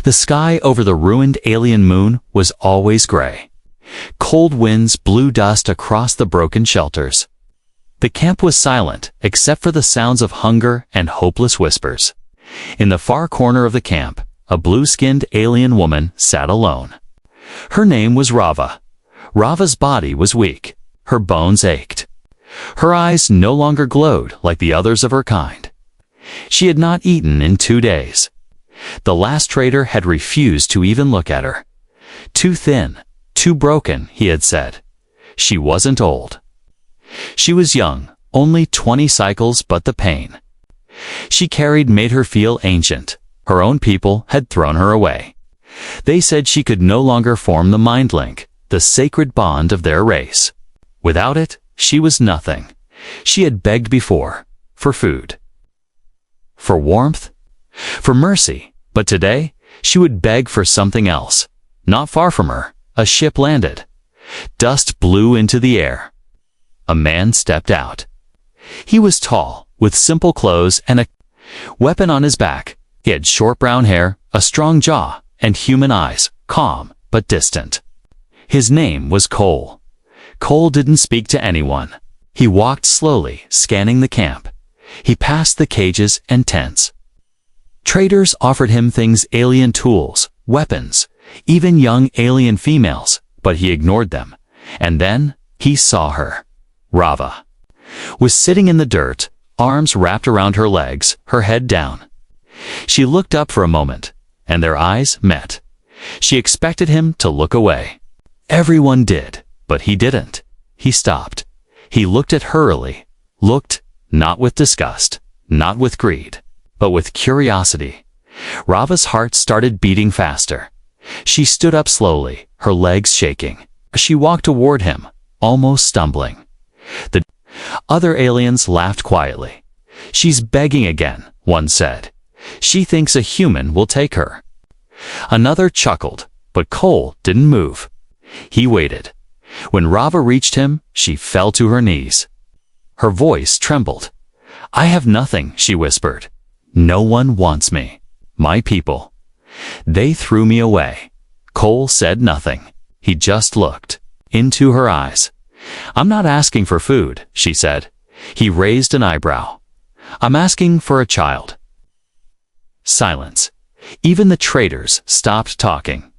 The sky over the ruined alien moon was always gray. Cold winds blew dust across the broken shelters. The camp was silent, except for the sounds of hunger and hopeless whispers. In the far corner of the camp, a blue-skinned alien woman sat alone. Her name was Rava. Rava's body was weak. Her bones ached. Her eyes no longer glowed like the others of her kind. She had not eaten in 2 days. The last trader had refused to even look at her. Too thin, too broken, he had said. She wasn't old. She was young, only 20 cycles, but the pain she carried made her feel ancient. Her own people had thrown her away. They said she could no longer form the mind link, the sacred bond of their race. Without it, she was nothing. She had begged before, for food, for warmth, for mercy, but today she would beg for something else. Not far from her, a ship landed. Dust blew into the air. A man stepped out. He was tall, with simple clothes and a weapon on his back. He had short brown hair, a strong jaw, and human eyes, calm but distant. His name was Cole. Cole didn't speak to anyone. He walked slowly, scanning the camp. He passed the cages and tents. Traders offered him things: alien tools, weapons, even young alien females, but he ignored them. And then he saw her. Rava was sitting in the dirt, arms wrapped around her legs, her head down. She looked up for a moment, and their eyes met. She expected him to look away. Everyone did, but he didn't. He stopped. He looked at her early, looked, not with disgust, not with greed, but with curiosity. Rava's heart started beating faster. She stood up slowly, her legs shaking. She walked toward him, almost stumbling. The other aliens laughed quietly. "She's begging again," one said. "She thinks a human will take her." Another chuckled, but Cole didn't move. He waited. When Rava reached him, she fell to her knees. Her voice trembled. "I have nothing," she whispered. "No one wants me. My people. They threw me away." Cole said nothing. He just looked into her eyes. "I'm not asking for food," she said. He raised an eyebrow. "I'm asking for a child." Silence. Even the traders stopped talking.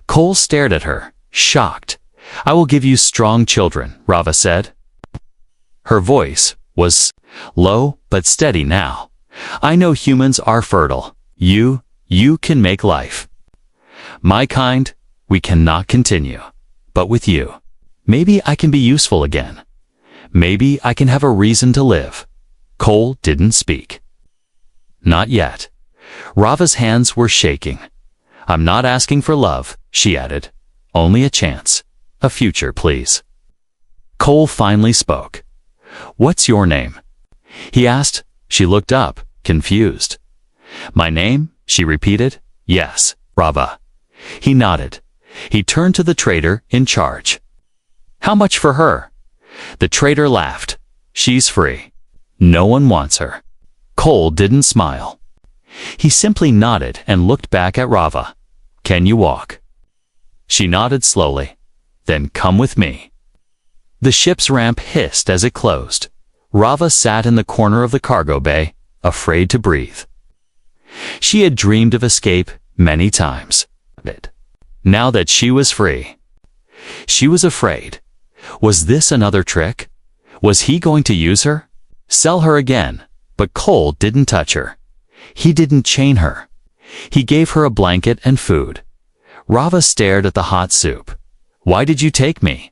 Cole stared at her, shocked. "I will give you strong children," Rava said. Her voice was low but steady now. "I know humans are fertile. You can make life. My kind, we cannot continue. But with you, maybe I can be useful again. Maybe I can have a reason to live." Cole didn't speak. Not yet. Rava's hands were shaking. "I'm not asking for love," she added. "Only a chance. A future, please." Cole finally spoke. "What's your name?" he asked. She looked up, confused. "My name?" she repeated. "Yes, Rava." He nodded. He turned to the trader in charge. "How much for her?" The trader laughed. "She's free. No one wants her." Cole didn't smile. He simply nodded and looked back at Rava. "Can you walk?" She nodded slowly. "Then come with me." The ship's ramp hissed as it closed. Rava sat in the corner of the cargo bay, afraid to breathe. She had dreamed of escape many times. Now that she was free, she was afraid. Was this another trick? Was he going to use her? Sell her again? But Cole didn't touch her. He didn't chain her. He gave her a blanket and food. Rava stared at the hot soup. "Why did you take me?"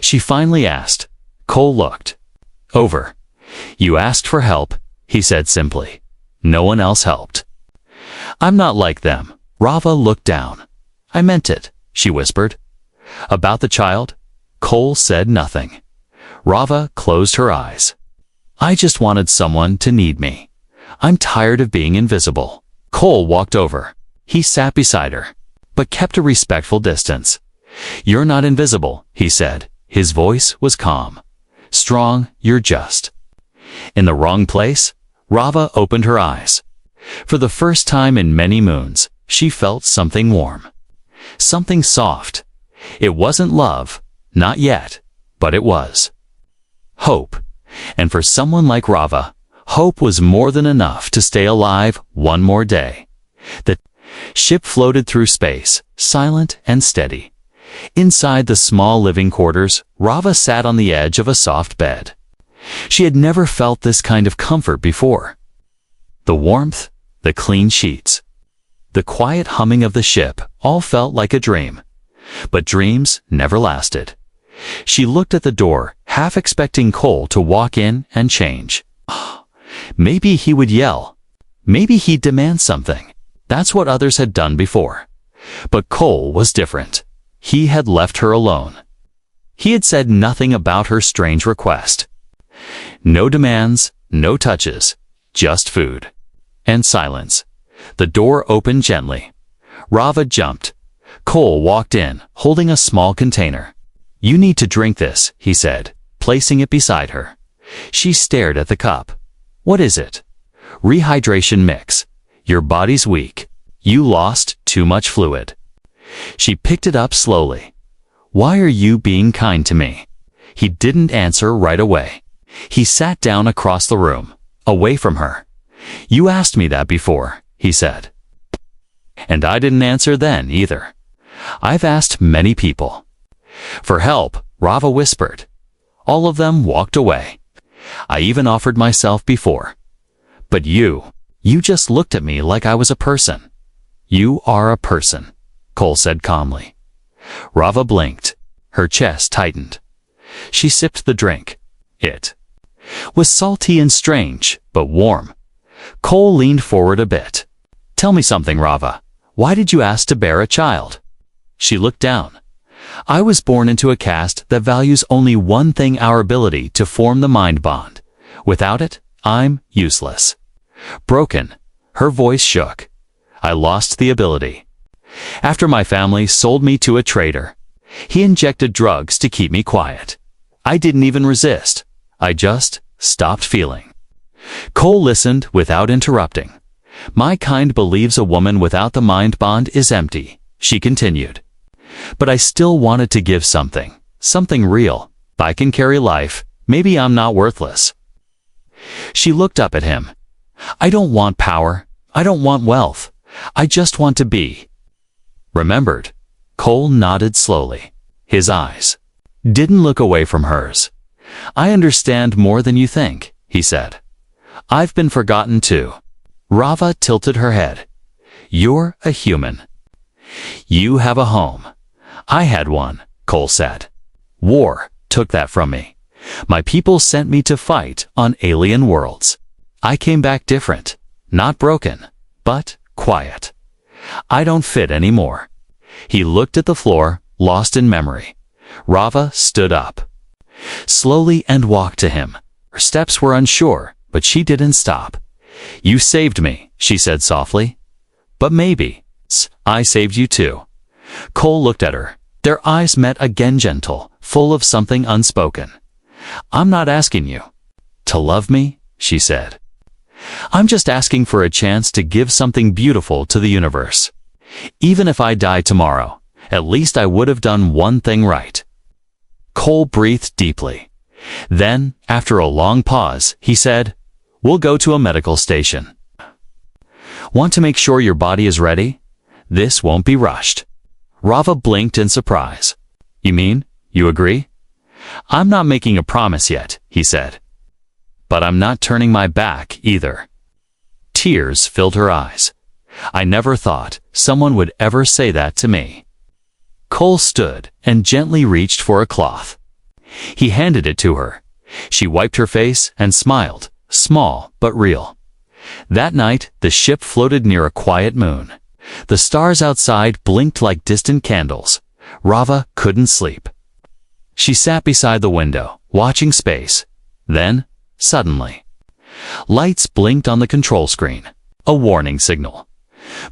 she finally asked. Cole looked over. "You asked for help," he said simply. "No one else helped." "I'm not like them." Rava looked down. "I meant it," she whispered. "About the child?" Cole said nothing. Rava closed her eyes. "I just wanted someone to need me. I'm tired of being invisible." Cole walked over. He sat beside her, but kept a respectful distance. "You're not invisible," he said. His voice was calm. "Strong, you're just in the wrong place." Rava opened her eyes. For the first time in many moons, she felt something warm. Something soft. It wasn't love, not yet, but it was. Hope. And for someone like Rava, hope was more than enough to stay alive one more day. The ship floated through space, silent and steady. Inside the small living quarters, Rava sat on the edge of a soft bed. She had never felt this kind of comfort before. The warmth, the clean sheets, the quiet humming of the ship all felt like a dream. But dreams never lasted. She looked at the door, half expecting Cole to walk in and change. Maybe he would yell. Maybe he'd demand something. That's what others had done before. But Cole was different. He had left her alone. He had said nothing about her strange request. No demands, no touches, just food. And silence. The door opened gently. Rava jumped. Cole walked in, holding a small container. "You need to drink this," he said, placing it beside her. She stared at the cup. "What is it?" "Rehydration mix. Your body's weak. You lost too much fluid." She picked it up slowly. "Why are you being kind to me?" He didn't answer right away. He sat down across the room, away from her. "You asked me that before," he said. "And I didn't answer then either. I've asked many people." "For help," Rava whispered. "All of them walked away. I even offered myself before. But you just looked at me like I was a person." "You are a person," Cole said calmly. Rava blinked. Her chest tightened. She sipped the drink. It was salty and strange, but warm. Cole leaned forward a bit. "Tell me something, Rava. Why did you ask to bear a child?" She looked down. "I was born into a caste that values only one thing, our ability to form the mind bond. Without it, I'm useless." Broken, her voice shook. "I lost the ability. After my family sold me to a trader. He injected drugs to keep me quiet. I didn't even resist. I just stopped feeling." Cole listened without interrupting. "My kind believes a woman without the mind bond is empty," she continued. "But I still wanted to give something real. I can carry life. Maybe I'm not worthless." She looked up at him. "I don't want power. I don't want wealth. I just want to be remembered." Cole nodded slowly. His eyes didn't look away from hers. "I understand more than you think," he said. "I've been forgotten too." Rava tilted her head. "You're a human. You have a home. I had one," Cole said. "War took that from me. My people sent me to fight on alien worlds. I came back different, not broken, but quiet. I don't fit anymore." He looked at the floor, lost in memory. Rava stood up slowly and walked to him. Her steps were unsure, but she didn't stop. "You saved me," she said softly. "But maybe I saved you too." Cole looked at her. Their eyes met again, gentle, full of something unspoken. "I'm not asking you to love me," she said. "I'm just asking for a chance to give something beautiful to the universe. Even if I die tomorrow, at least I would have done one thing right." Cole breathed deeply. Then, after a long pause, he said, "We'll go to a medical station. Want to make sure your body is ready? This won't be rushed." Rava blinked in surprise. "You mean, you agree?" "I'm not making a promise yet," he said. "But I'm not turning my back either." Tears filled her eyes. "I never thought someone would ever say that to me." Cole stood and gently reached for a cloth. He handed it to her. She wiped her face and smiled, small but real. That night, the ship floated near a quiet moon. The stars outside blinked like distant candles. Rava couldn't sleep. She sat beside the window, watching space. Then, suddenly, lights blinked on the control screen. A warning signal.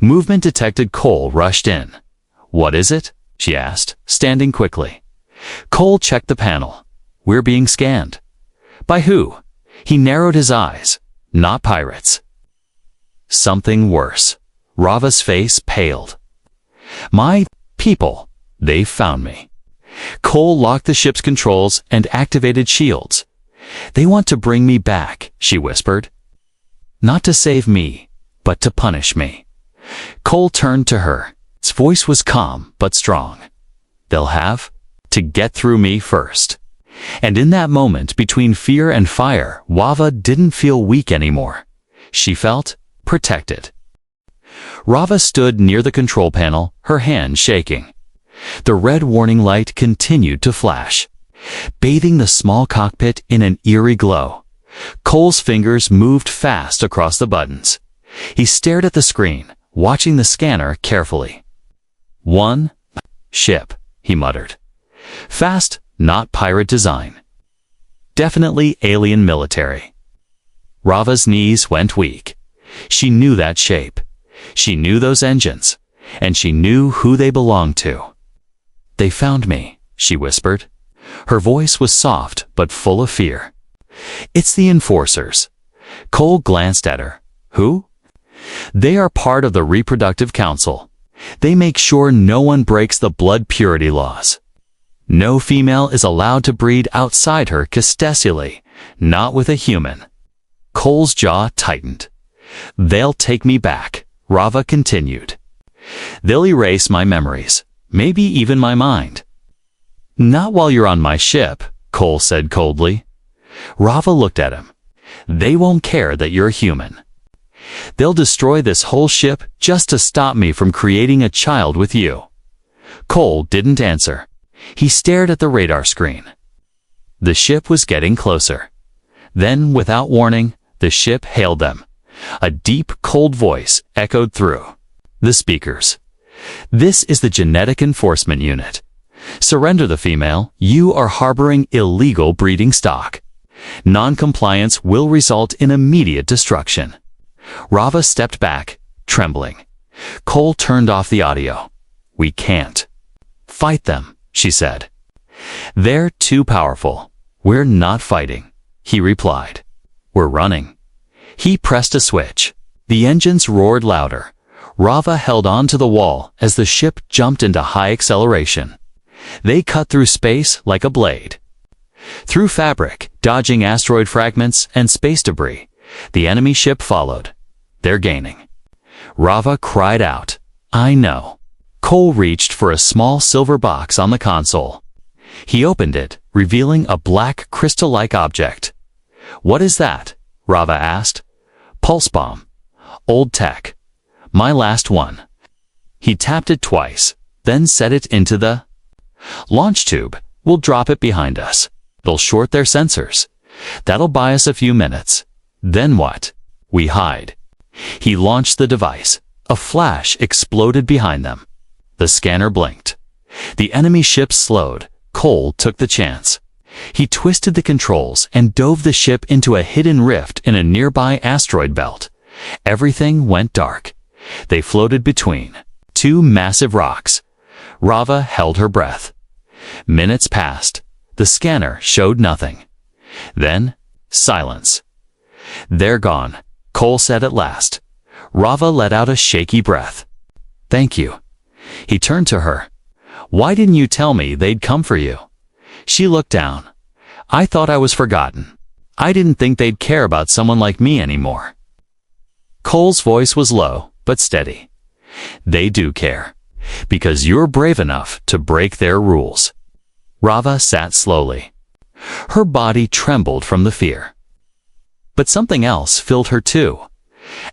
Movement detected. Cole rushed in. "What is it?" she asked, standing quickly. Cole checked the panel. "We're being scanned." "By who?" He narrowed his eyes. "Not pirates. Something worse." Rava's face paled. My people, they've found me. Cole locked the ship's controls and activated shields. They want to bring me back, she whispered. Not to save me, but to punish me. Cole turned to her. His voice was calm but strong. They'll have to get through me first. And in that moment between fear and fire, Rava didn't feel weak anymore. She felt protected. Rava stood near the control panel, her hand shaking. The red warning light continued to flash, bathing the small cockpit in an eerie glow. Cole's fingers moved fast across the buttons. He stared at the screen, watching the scanner carefully. One ship, he muttered. Fast, not pirate design. Definitely alien military. Rava's knees went weak. She knew that shape. She knew those engines, and she knew who they belonged to. They found me, she whispered. Her voice was soft but full of fear. It's the Enforcers. Cole glanced at her. Who? They are part of the Reproductive Council. They make sure no one breaks the blood purity laws. No female is allowed to breed outside her castelli, not with a human. Cole's jaw tightened. They'll take me back, Rava continued. They'll erase my memories, maybe even my mind. Not while you're on my ship, Cole said coldly. Rava looked at him. They won't care that you're human. They'll destroy this whole ship just to stop me from creating a child with you. Cole didn't answer. He stared at the radar screen. The ship was getting closer. Then, without warning, the ship hailed them. A deep, cold voice echoed through the speakers. This is the Genetic Enforcement Unit. Surrender the female. You are harboring illegal breeding stock. Non-compliance will result in immediate destruction. Rava stepped back, trembling. Cole turned off the audio. We can't fight them, she said. They're too powerful. We're not fighting, he replied. We're running. He pressed a switch. The engines roared louder. Rava held on to the wall as the ship jumped into high acceleration. They cut through space like a blade. Through fabric, dodging asteroid fragments and space debris, the enemy ship followed. They're gaining. Rava cried out, I know. Cole reached for a small silver box on the console. He opened it, revealing a black crystal-like object. What is that? Rava asked. Pulse bomb. Old tech. My last one. He tapped it twice, then set it into the launch tube. We'll drop it behind us. They'll short their sensors. That'll buy us a few minutes. Then what? We hide. He launched the device. A flash exploded behind them. The scanner blinked. The enemy ship slowed. Cole took the chance. He twisted the controls and dove the ship into a hidden rift in a nearby asteroid belt. Everything went dark. They floated between two massive rocks. Rava held her breath. Minutes passed. The scanner showed nothing. Then, silence. They're gone, Cole said at last. Rava let out a shaky breath. Thank you. He turned to her. Why didn't you tell me they'd come for you? She looked down. I thought I was forgotten. I didn't think they'd care about someone like me anymore. Cole's voice was low, but steady. They do care, because you're brave enough to break their rules. Rava sat slowly. Her body trembled from the fear. But something else filled her too.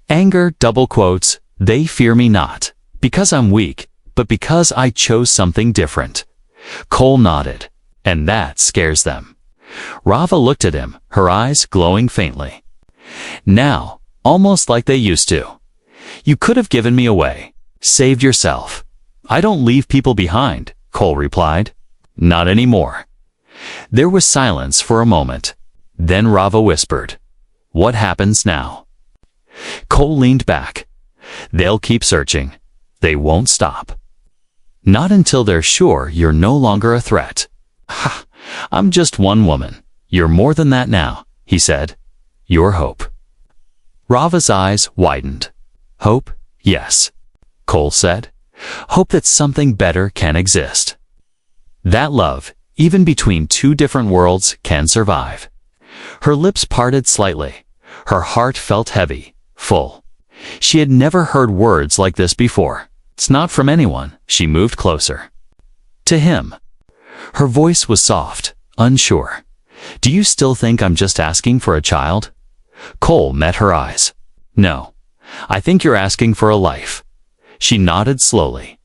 Anger, double quotes, they fear me not, because I'm weak, but because I chose something different. Cole nodded, and that scares them. Rava looked at him, her eyes glowing faintly. Now, almost like they used to. You could have given me away, saved yourself. I don't leave people behind, Cole replied. Not anymore. There was silence for a moment. Then Rava whispered, What happens now? Cole leaned back. They'll keep searching. They won't stop. Not until they're sure you're no longer a threat. Ha! I'm just one woman. You're more than that now, he said. Your hope. Rava's eyes widened. Hope? Yes, Cole said. Hope that something better can exist. That love, even between two different worlds, can survive. Her lips parted slightly. Her heart felt heavy, full. She had never heard words like this before. It's not from anyone. She moved closer. To him. Her voice was soft, unsure. Do you still think I'm just asking for a child? Cole met her eyes. No. I think you're asking for a life. She nodded slowly.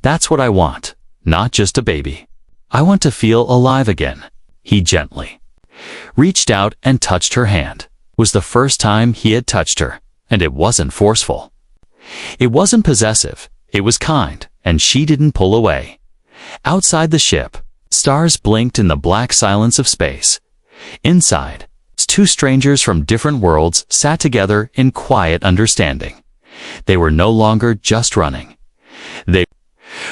That's what I want, not just a baby. I want to feel alive again. He gently reached out and touched her hand. It was the first time he had touched her, and it wasn't forceful. It wasn't possessive. It was kind, and she didn't pull away. Outside the ship, stars blinked in the black silence of space. Inside, two strangers from different worlds sat together in quiet understanding. They were no longer just running. They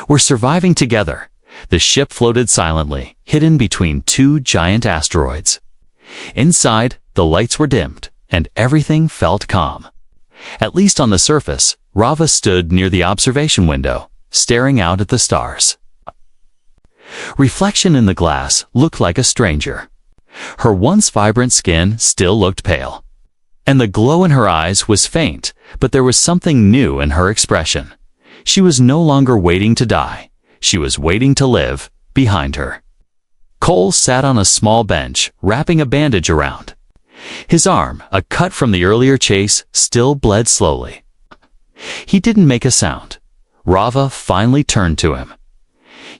were surviving together. The ship floated silently, hidden between two giant asteroids. Inside, the lights were dimmed, and everything felt calm. At least on the surface, Rava stood near the observation window, staring out at the stars. Reflection in the glass looked like a stranger. Her once vibrant skin still looked pale, and the glow in her eyes was faint, but there was something new in her expression. She was no longer waiting to die. She was waiting to live, behind her. Cole sat on a small bench, wrapping a bandage around. His arm, a cut from the earlier chase, still bled slowly. He didn't make a sound. Rava finally turned to him.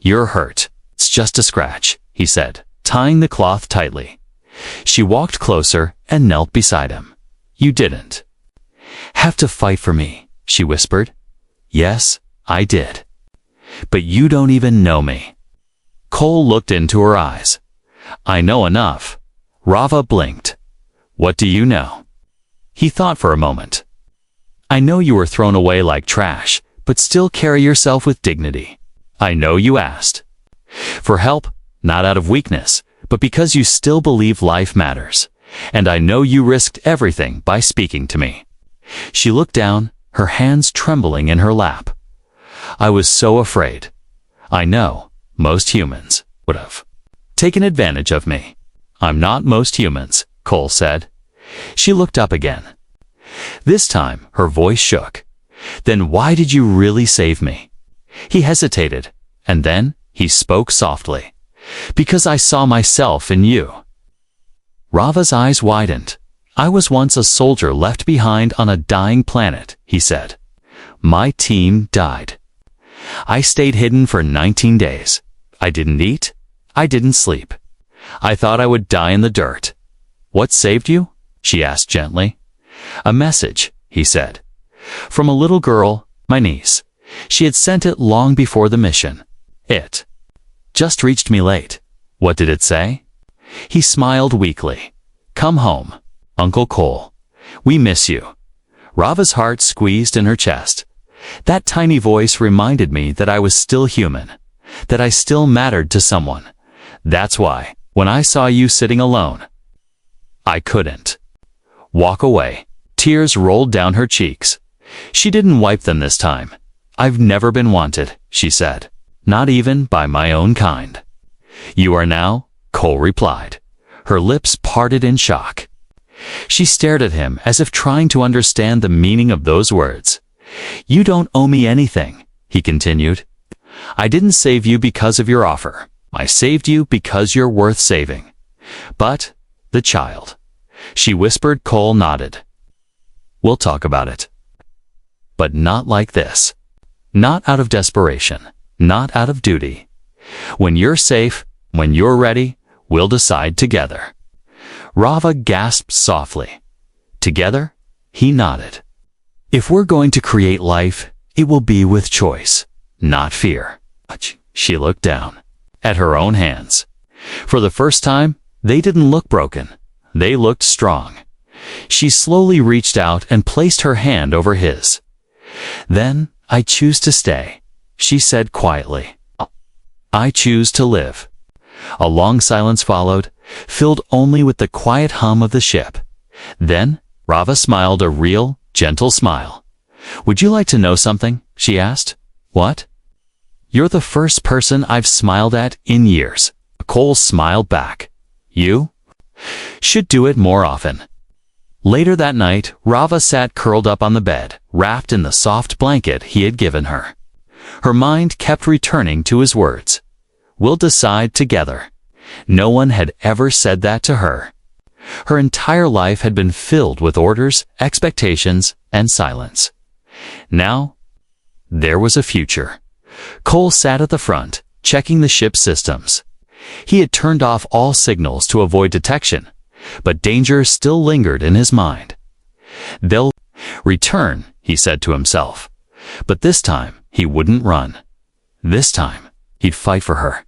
You're hurt. It's just a scratch, he said, tying the cloth tightly. She walked closer and knelt beside him. You didn't have to fight for me, she whispered. Yes, I did. But you don't even know me. Cole looked into her eyes. I know enough. Rava blinked. What do you know? He thought for a moment. I know you were thrown away like trash, but still carry yourself with dignity. I know you asked for help, not out of weakness, but because you still believe life matters. And I know you risked everything by speaking to me. She looked down, her hands trembling in her lap. I was so afraid. I know, most humans would have taken advantage of me. I'm not most humans, Cole said. She looked up again. This time, her voice shook. Then why did you really save me? He hesitated, and then he spoke softly. Because I saw myself in you. Rava's eyes widened. I was once a soldier left behind on a dying planet, he said. My team died. I stayed hidden for 19 days. I didn't eat. I didn't sleep. I thought I would die in the dirt. What saved you? She asked gently. A message, he said. From a little girl, my niece. She had sent it long before the mission. It just reached me late. What did it say? He smiled weakly. Come home, Uncle Cole. We miss you. Rava's heart squeezed in her chest. That tiny voice reminded me that I was still human, that I still mattered to someone. That's why, when I saw you sitting alone, I couldn't walk away. Tears rolled down her cheeks. She didn't wipe them this time. I've never been wanted, she said. Not even by my own kind. You are now, Cole replied. Her lips parted in shock. She stared at him as if trying to understand the meaning of those words. You don't owe me anything, he continued. I didn't save you because of your offer. I saved you because you're worth saving. But, the child. She whispered. Cole nodded. We'll talk about it. But not like this. Not out of desperation. Not out of duty. When you're safe, when you're ready, we'll decide together. Rava gasped softly. Together? He nodded. If we're going to create life, it will be with choice, not fear. She looked down at her own hands. For the first time, they didn't look broken. They looked strong. She slowly reached out and placed her hand over his. Then, I choose to stay, she said quietly. I choose to live. A long silence followed, filled only with the quiet hum of the ship. Then, Rava smiled a real, gentle smile. Would you like to know something? She asked. What? You're the first person I've smiled at in years. Cole smiled back. You should do it more often. Later that night, Rava sat curled up on the bed, wrapped in the soft blanket he had given her. Her mind kept returning to his words. We'll decide together. No one had ever said that to her. Her entire life had been filled with orders, expectations, and silence. Now, there was a future. Cole sat at the front, checking the ship's systems. He had turned off all signals to avoid detection, but danger still lingered in his mind. They'll return, he said to himself. But this time, he wouldn't run. This time, he'd fight for her.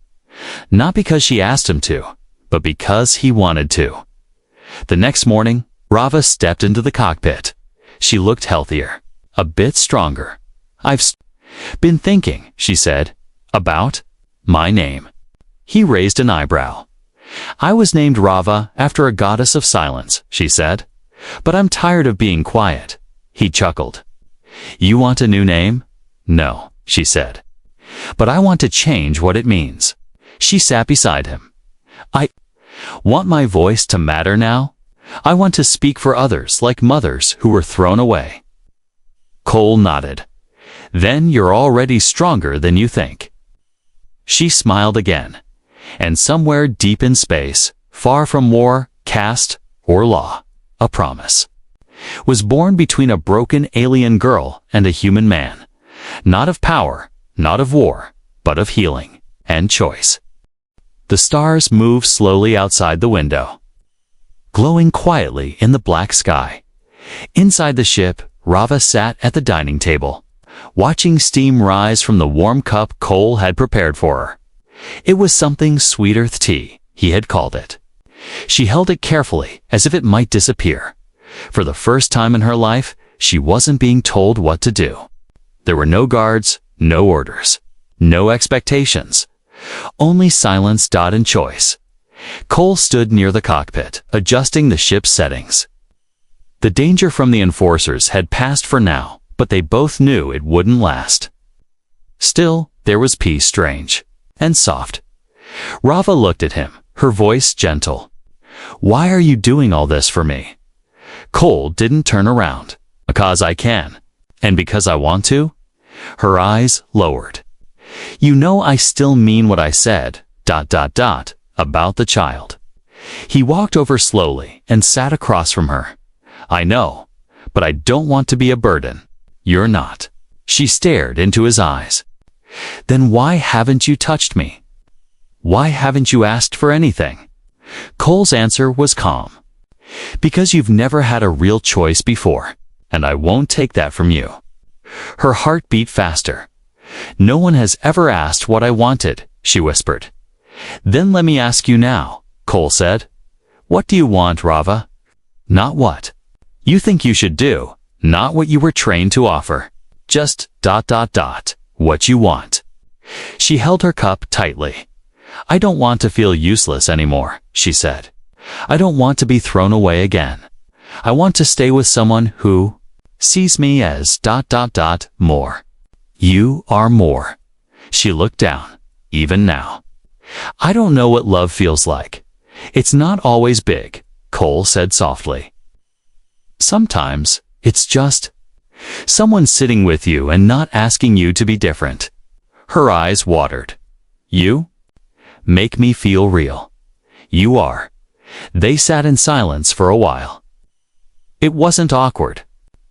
Not because she asked him to, but because he wanted to. The next morning, Rava stepped into the cockpit. She looked healthier, a bit stronger. I've been thinking, she said, about my name. He raised an eyebrow. I was named Rava after a goddess of silence, she said. But I'm tired of being quiet. He chuckled. You want a new name? No, she said. But I want to change what it means. She sat beside him. I want my voice to matter now. I want to speak for others like mothers who were thrown away. Cole nodded. Then you're already stronger than you think. She smiled again. And somewhere deep in space, far from war, caste, or law, a promise was born between a broken alien girl and a human man. Not of power, not of war, but of healing and choice. The stars moved slowly outside the window, glowing quietly in the black sky. Inside the ship, Rava sat at the dining table, watching steam rise from the warm cup Cole had prepared for her. It was something sweet earth tea, he had called it. She held it carefully, as if it might disappear. For the first time in her life, she wasn't being told what to do. There were no guards, no orders, no expectations. Only silence, and choice. Cole stood near the cockpit, adjusting the ship's settings. The danger from the enforcers had passed for now, but they both knew it wouldn't last. Still, there was peace, strange and soft. Rava looked at him, her voice gentle. Why are you doing all this for me? Cole didn't turn around. Because I can. And because I want to? Her eyes lowered. You know I still mean what I said, about the child. He walked over slowly and sat across from her. I know, but I don't want to be a burden. You're not. She stared into his eyes. Then why haven't you touched me? Why haven't you asked for anything? Cole's answer was calm. Because you've never had a real choice before, and I won't take that from you. Her heart beat faster. No one has ever asked what I wanted, she whispered. Then let me ask you now, Cole said. What do you want, Rava? Not what you think you should do, not what you were trained to offer. Just ... what you want. She held her cup tightly. I don't want to feel useless anymore, she said. I don't want to be thrown away again. I want to stay with someone who sees me as ... more. You are more. She looked down, even now. I don't know what love feels like. It's not always big, Cole said softly. Sometimes, it's just someone sitting with you and not asking you to be different. Her eyes watered. You make me feel real. You are. They sat in silence for a while. It wasn't awkward.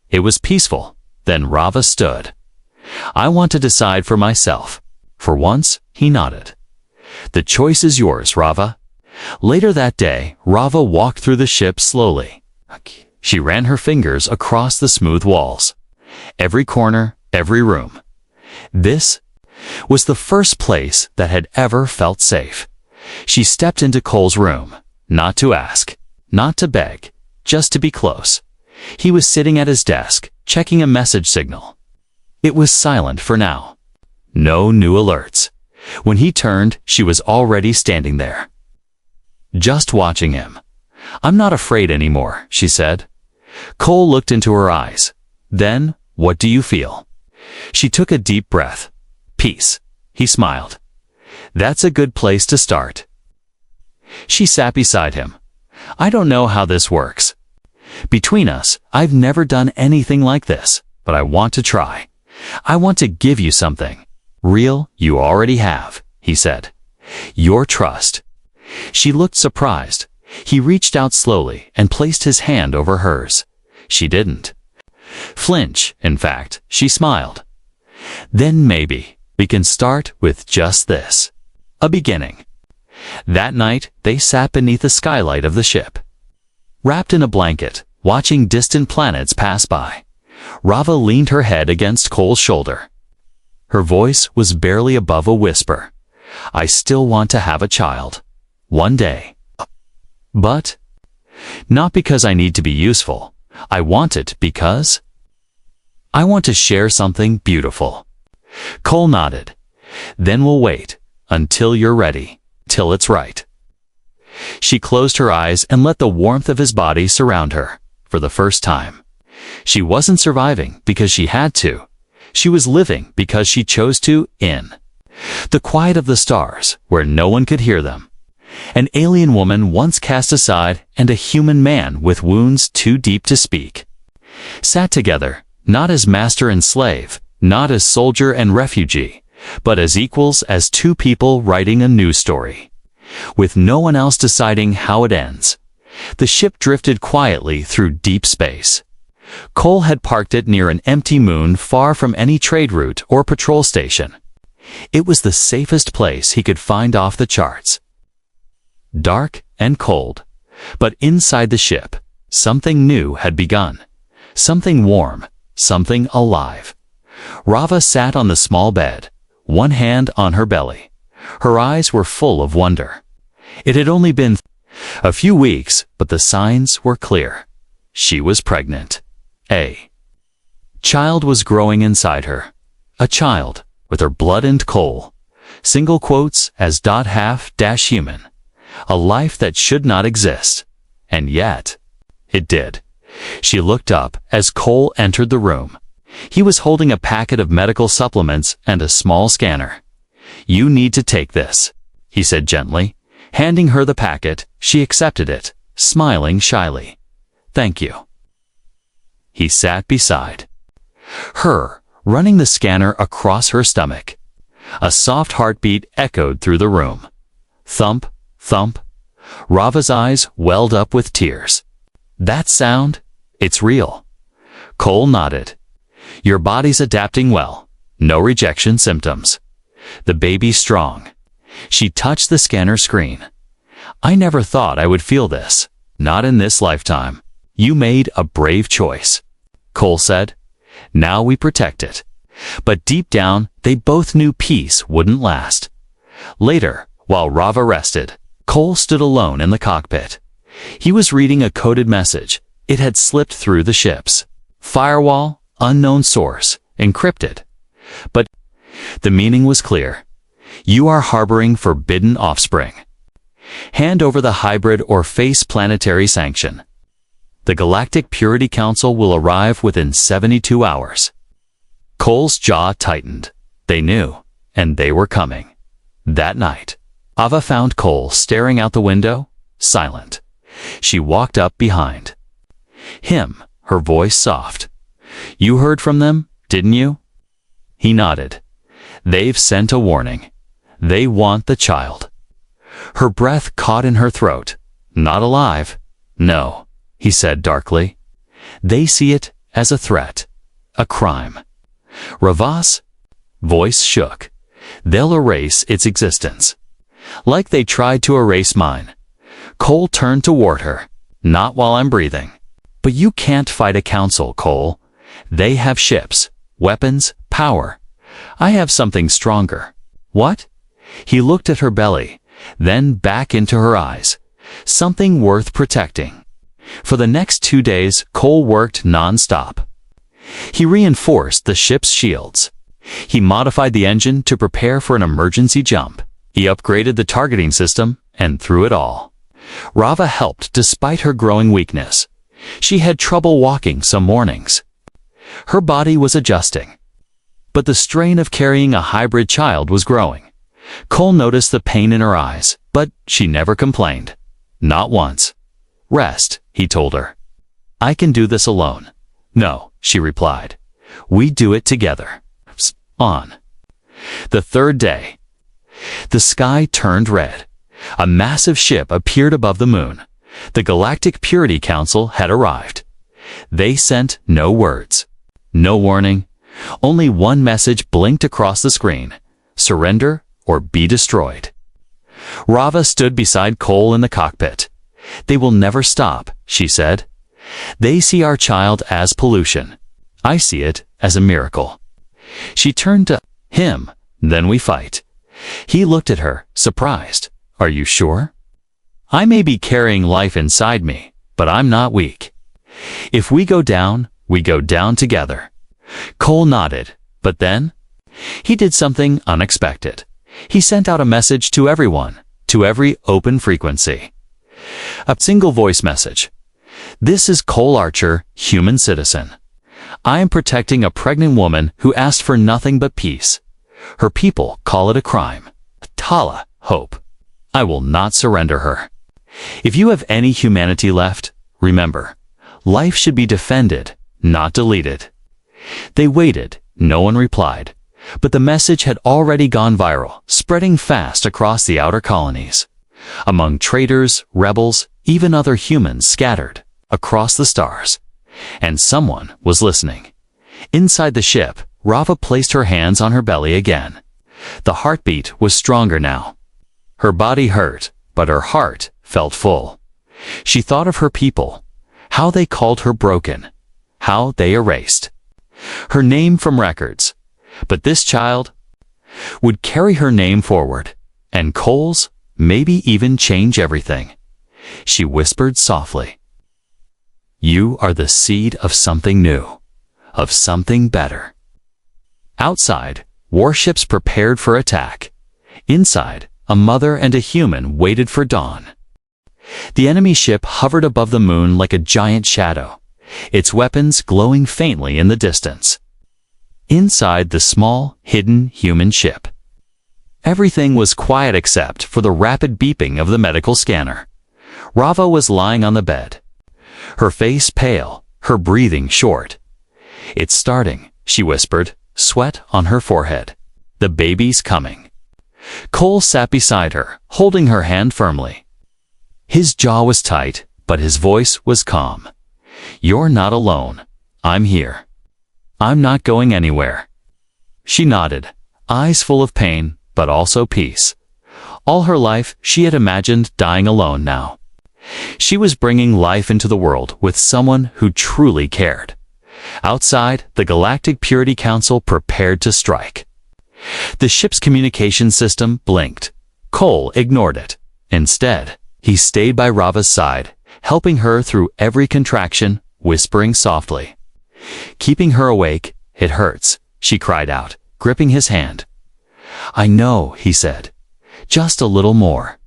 It was peaceful. Then Rava stood. I want to decide for myself. For once, he nodded. The choice is yours, Rava. Later that day, Rava walked through the ship slowly. She ran her fingers across the smooth walls. Every corner, every room. This was the first place that had ever felt safe. She stepped into Cole's room, not to ask, not to beg, just to be close. He was sitting at his desk, checking a message signal. It was silent for now. No new alerts. When he turned, she was already standing there, just watching him. I'm not afraid anymore, she said. Cole looked into her eyes. Then, What do you feel? She took a deep breath. Peace. He smiled. That's a good place to start. She sat beside him. I don't know how this works. Between us, I've never done anything like this, but I want to try. I want to give you something. Real, you already have, he said. Your trust. She looked surprised. He reached out slowly and placed his hand over hers. She didn't flinch. In fact, she smiled. Then maybe we can start with just this. A beginning. That night, they sat beneath the skylight of the ship. Wrapped in a blanket, watching distant planets pass by, Rava leaned her head against Cole's shoulder. Her voice was barely above a whisper. I still want to have a child. One day. But not because I need to be useful. I want it because I want to share something beautiful. Cole nodded. Then we'll wait until you're ready, till it's right. She closed her eyes and let the warmth of his body surround her. For the first time, she wasn't surviving because she had to. She was living because she chose to, in the quiet of the stars, where no one could hear them. An alien woman once cast aside and a human man with wounds too deep to speak. Sat together, not as master and slave, not as soldier and refugee, but as equals, as two people writing a new story. With no one else deciding how it ends. The ship drifted quietly through deep space. Cole had parked it near an empty moon far from any trade route or patrol station. It was the safest place he could find off the charts. Dark and cold, but inside the ship, something new had begun. Something warm, something alive. Rava sat on the small bed, one hand on her belly. Her eyes were full of wonder. It had only been a few weeks, but the signs were clear. She was pregnant. A child was growing inside her. A child, with her blood and Cole. Single quotes as .half-human. A life that should not exist. And yet, it did. She looked up as Cole entered the room. He was holding a packet of medical supplements and a small scanner. You need to take this, he said gently. Handing her the packet, she accepted it, smiling shyly. Thank you. He sat beside her, running the scanner across her stomach. A soft heartbeat echoed through the room. Thump, thump. Rava's eyes welled up with tears. That sound? It's real. Cole nodded. Your body's adapting well. No rejection symptoms. The baby's strong. She touched the scanner screen. I never thought I would feel this. Not in this lifetime. You made a brave choice, Cole said. Now we protect it. But deep down, they both knew peace wouldn't last. Later, while Rava rested, Cole stood alone in the cockpit. He was reading a coded message. It had slipped through the ship's firewall, unknown source, encrypted. But the meaning was clear. You are harboring forbidden offspring. Hand over the hybrid or face planetary sanction. The Galactic Purity Council will arrive within 72 hours. Cole's jaw tightened. They knew, and they were coming. That night, Ava found Cole staring out the window, silent. She walked up behind him, her voice soft. You heard from them, didn't you? He nodded. They've sent a warning. They want the child. Her breath caught in her throat. Not alive. No, he said darkly. They see it as a threat. A crime. Rava's voice shook. They'll erase its existence. Like they tried to erase mine. Cole turned toward her. Not while I'm breathing. But you can't fight a council, Cole. They have ships, weapons, power. I have something stronger. What? He looked at her belly, then back into her eyes. Something worth protecting. For the next 2 days, Cole worked non-stop. He reinforced the ship's shields. He modified the engine to prepare for an emergency jump. He upgraded the targeting system, and through it all, Rava helped despite her growing weakness. She had trouble walking some mornings. Her body was adjusting. But the strain of carrying a hybrid child was growing. Cole noticed the pain in her eyes, but she never complained. Not once. "Rest," he told her. "I can do this alone." "No," she replied. "We do it together." On. The third day. The sky turned red. A massive ship appeared above the moon. The Galactic Purity Council had arrived. They sent no words. No warning. Only one message blinked across the screen: surrender or be destroyed. Rava stood beside Cole in the cockpit. "They will never stop," she said. "They see our child as pollution. I see it as a miracle." She turned to him. "Then we fight." He looked at her, surprised. "Are you sure? I may be carrying life inside me, but I'm not weak. If we go down, we go down together." Cole nodded, but then he did something unexpected. He sent out a message to everyone, to every open frequency. A single voice message. "This is Cole Archer, human citizen. I am protecting a pregnant woman who asked for nothing but peace. Her people call it a crime. Tala, hope. I will not surrender her. If you have any humanity left, remember, life should be defended, not deleted." They waited. No one replied. But the message had already gone viral, spreading fast across the outer colonies. Among traitors, rebels, even other humans scattered across the stars. And someone was listening. Inside the ship, Rava placed her hands on her belly again. The heartbeat was stronger now. Her body hurt, but her heart felt full. She thought of her people, how they called her broken, how they erased her name from records. But this child would carry her name forward, and Cole's maybe even change everything. She whispered softly, "You are the seed of something new, of something better." Outside, warships prepared for attack. Inside, a mother and a human waited for dawn. The enemy ship hovered above the moon like a giant shadow, its weapons glowing faintly in the distance. Inside the small, hidden human ship, everything was quiet except for the rapid beeping of the medical scanner. Rava was lying on the bed, her face pale, her breathing short. "It's starting," she whispered, sweat on her forehead. "The baby's coming." Cole sat beside her, holding her hand firmly. His jaw was tight, but his voice was calm. "You're not alone. I'm here. I'm not going anywhere." She nodded, eyes full of pain, but also peace. All her life, she had imagined dying alone now. She was bringing life into the world with someone who truly cared. Outside, the Galactic Purity Council prepared to strike. The ship's communication system blinked. Cole ignored it. Instead, he stayed by Rava's side, helping her through every contraction, whispering softly. Keeping her awake, "It hurts," she cried out, gripping his hand. "I know," he said. "Just a little more.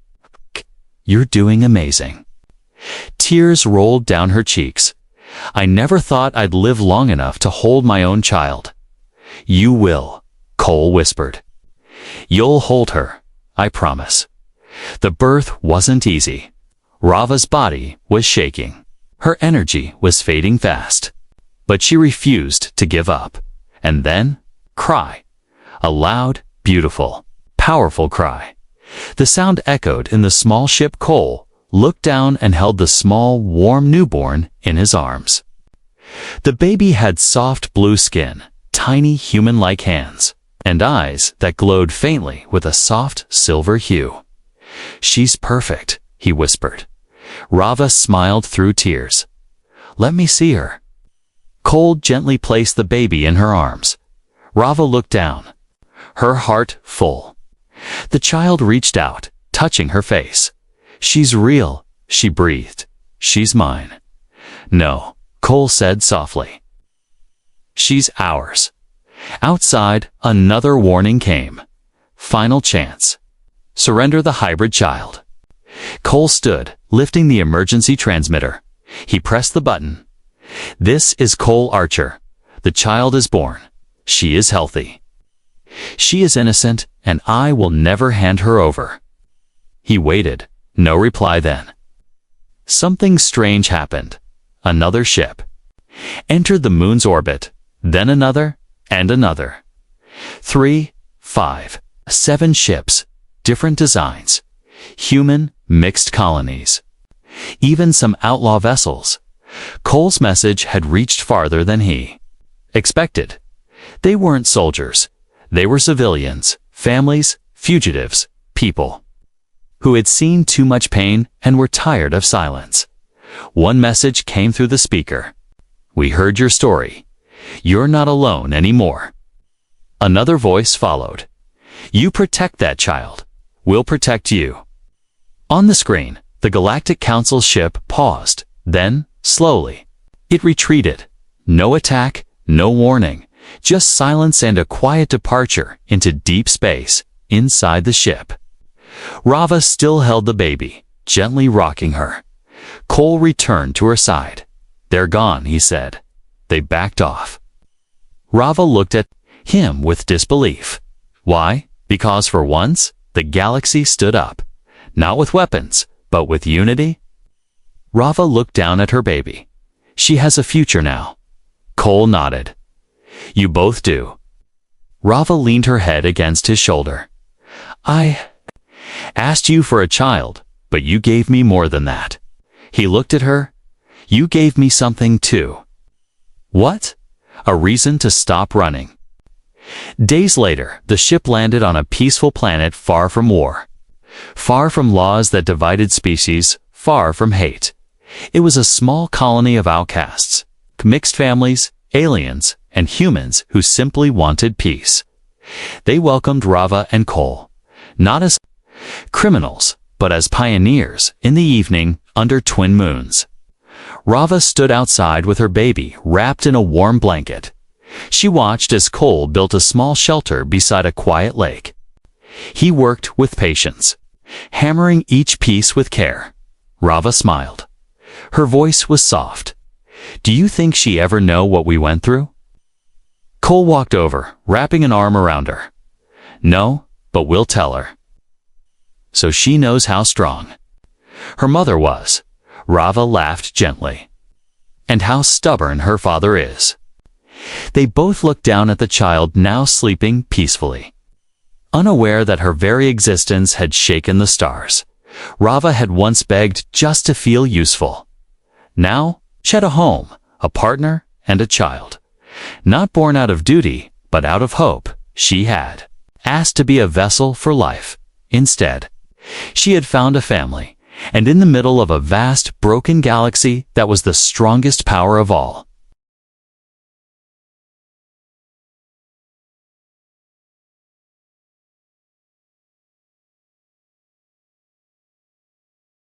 You're doing amazing." Tears rolled down her cheeks. "I never thought I'd live long enough to hold my own child." "You will," Cole whispered. "You'll hold her, I promise." The birth wasn't easy. Rava's body was shaking. Her energy was fading fast. But she refused to give up. And then, cry. A loud, beautiful, powerful cry. The sound echoed in the small ship. Cole looked down and held the small, warm newborn in his arms. The baby had soft blue skin, tiny human-like hands, and eyes that glowed faintly with a soft silver hue. "She's perfect," he whispered. Rava smiled through tears. "Let me see her." Cole gently placed the baby in her arms. Rava looked down, her heart full. The child reached out, touching her face. "She's real," she breathed. "She's mine." "No," Cole said softly. "She's ours." Outside, another warning came. "Final chance. Surrender the hybrid child." Cole stood, lifting the emergency transmitter. He pressed the button. "This is Cole Archer, The child is born. She is healthy. She is innocent, and I will never hand her over." He waited. No reply then. Something strange happened. Another ship entered the moon's orbit, then another, and another. 3, 5, 7 ships, different designs, human, mixed colonies. Even some outlaw vessels. Cole's message had reached farther than he expected. They weren't soldiers. They were civilians, families, fugitives, people who had seen too much pain and were tired of silence. One message came through the speaker. "We heard your story. You're not alone anymore." Another voice followed. "You protect that child. We'll protect you." On the screen, the Galactic Council ship paused. Then, slowly, it retreated. No attack, no warning, just silence and a quiet departure into deep space inside the ship. Rava still held the baby, gently rocking her. Cole returned to her side. "They're gone," he said. They backed off. Rava looked at him with disbelief. Why? Because for once, the galaxy stood up. Not with weapons, but with unity. Rava looked down at her baby. "She has a future now." Cole nodded. "You both do." Rava leaned her head against his shoulder. "I asked you for a child, but you gave me more than that." He looked at her. "You gave me something too." "What?" "A reason to stop running." Days later, the ship landed on a peaceful planet far from war. Far from laws that divided species, far from hate. It was a small colony of outcasts, mixed families, aliens, and humans who simply wanted peace. They welcomed Rava and Cole, not as criminals, but as pioneers, in the evening under twin moons. Rava stood outside with her baby wrapped in a warm blanket. She watched as Cole built a small shelter beside a quiet lake. He worked with patience, hammering each piece with care. Rava smiled. Her voice was soft. "Do you think she ever know what we went through?" Cole walked over, wrapping an arm around her. "No, but we'll tell her. So she knows how strong her mother was." Rava laughed gently. "And how stubborn her father is." They both looked down at the child now sleeping peacefully. Unaware that her very existence had shaken the stars. Rava had once begged just to feel useful. Now, she had a home, a partner, and a child. Not born out of duty, but out of hope. She had asked to be a vessel for life. Instead, she had found a family, and in the middle of a vast, broken galaxy that was the strongest power of all.